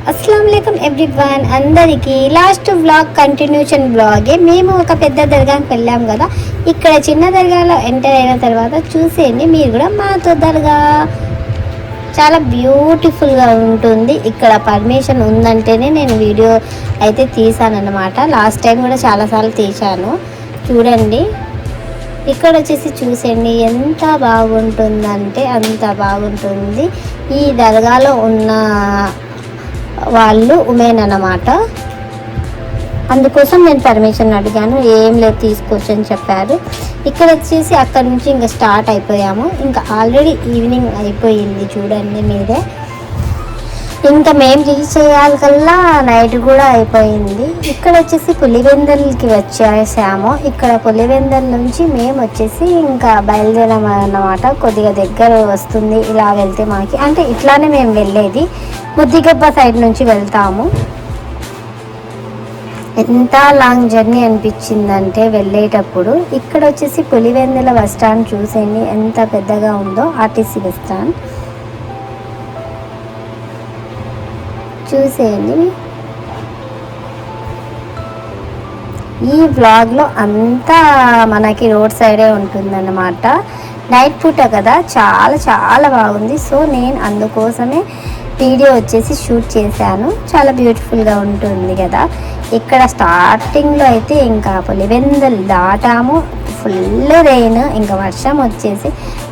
అస్సలాముఅలైకుం everyone, అందరికీ last vlog continuation వ్లాగే. మేము ఒక పెద్ద దర్గాకి వెళ్ళాం కదా, ఇక్కడ చిన్న దర్గాలో ఎంటర్ అయిన తర్వాత చూసేయండి మీరు కూడా. మాతో దర్గా చాలా బ్యూటిఫుల్గా ఉంటుంది. ఇక్కడ పర్మిషన్ ఉందంటేనే నేను వీడియో అయితే తీసానన్నమాట. లాస్ట్ టైం కూడా చాలాసార్లు తీశాను. చూడండి, ఇక్కడ వచ్చేసి చూసేయండి ఎంత బాగుంటుందంటే అంత బాగుంటుంది. ఈ దర్గాలో ఉన్న వాళ్ళు ఉమెన్ అన్నమాట. అందుకోసం నేను పర్మిషన్ అడిగాను. ఏం లేదు, తీసుకోవచ్చు అని చెప్పారు. ఇక్కడ వచ్చేసి అక్కడ నుంచి ఇంకా స్టార్ట్ అయిపోయాము. ఇంకా ఆల్రెడీ ఈవినింగ్ అయిపోయింది, చూడండి మీరే. ఇంకా మేము రీచ్ చేయాలకల్లా నైట్ కూడా అయిపోయింది. ఇక్కడ వచ్చేసి పులివెందల్కి వచ్చేసాము. ఇక్కడ పులివెందల్ నుంచి మేము వచ్చేసి ఇంకా బయలుదేరాము అన్నమాట. కొద్దిగా దగ్గర వస్తుంది ఇలా వెళ్తే మాకి, అంటే ఇట్లానే మేము వెళ్ళేది. ముద్దిగబ్బ సైడ్ నుంచి వెళ్తాము. ఎంత లాంగ్ జర్నీ అనిపించిందంటే వెళ్ళేటప్పుడు. ఇక్కడ వచ్చేసి పులివెందుల బస్ స్టాండ్ చూసేయండి ఎంత పెద్దగా ఉందో. ఆర్టీసీ బస్ స్టాండ్ చూసేయండి. ఈ వ్లాగ్లో అంతా మనకి రోడ్ సైడే ఉంటుందన్నమాట. నైట్ పూట కదా, చాలా చాలా బాగుంది. సో నేను అందుకోసమే వీడియో వచ్చేసి షూట్ చేశాను. చాలా బ్యూటిఫుల్గా ఉంటుంది కదా. ఇక్కడ స్టార్టింగ్లో అయితే ఇంకా పులివెందులు దాటాము. ఫుల్ రెయిన్, ఇంకా వర్షం వచ్చేసి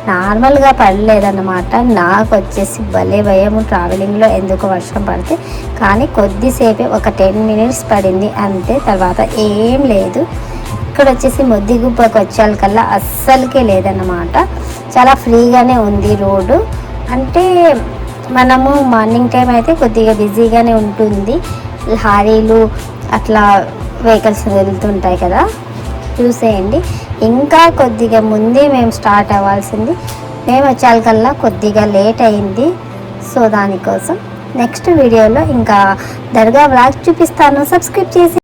నార్మల్గా పడలేదన్నమాట. నాకు వచ్చేసి భలే భయము ట్రావెలింగ్లో, ఎందుకు వర్షం పడితే. కానీ కొద్దిసేపే ఒక 10 minutes పడింది అంతే, తర్వాత ఏం లేదు. ఇక్కడ వచ్చేసి ముద్దిగుబ్బకి వచ్చేకల్లా అస్సలకే లేదన్నమాట. చాలా ఫ్రీగానే ఉంది రోడ్డు. అంటే మనము మార్నింగ్ టైం అయితే కొద్దిగా బిజీగానే ఉంటుంది. లారీలు అట్లా వెహికల్స్ వెళ్తుంటాయి కదా. చూసేయండి, ఇంకా కొద్దిగా ముందే మేము స్టార్ట్ అవ్వాల్సింది. మేము వచ్చేకల్లా కొద్దిగా లేట్ అయింది. సో దానికోసం నెక్స్ట్ వీడియోలో ఇంకా దర్గా వ్లాగ్ చూపిస్తాను. సబ్స్క్రైబ్ చేసి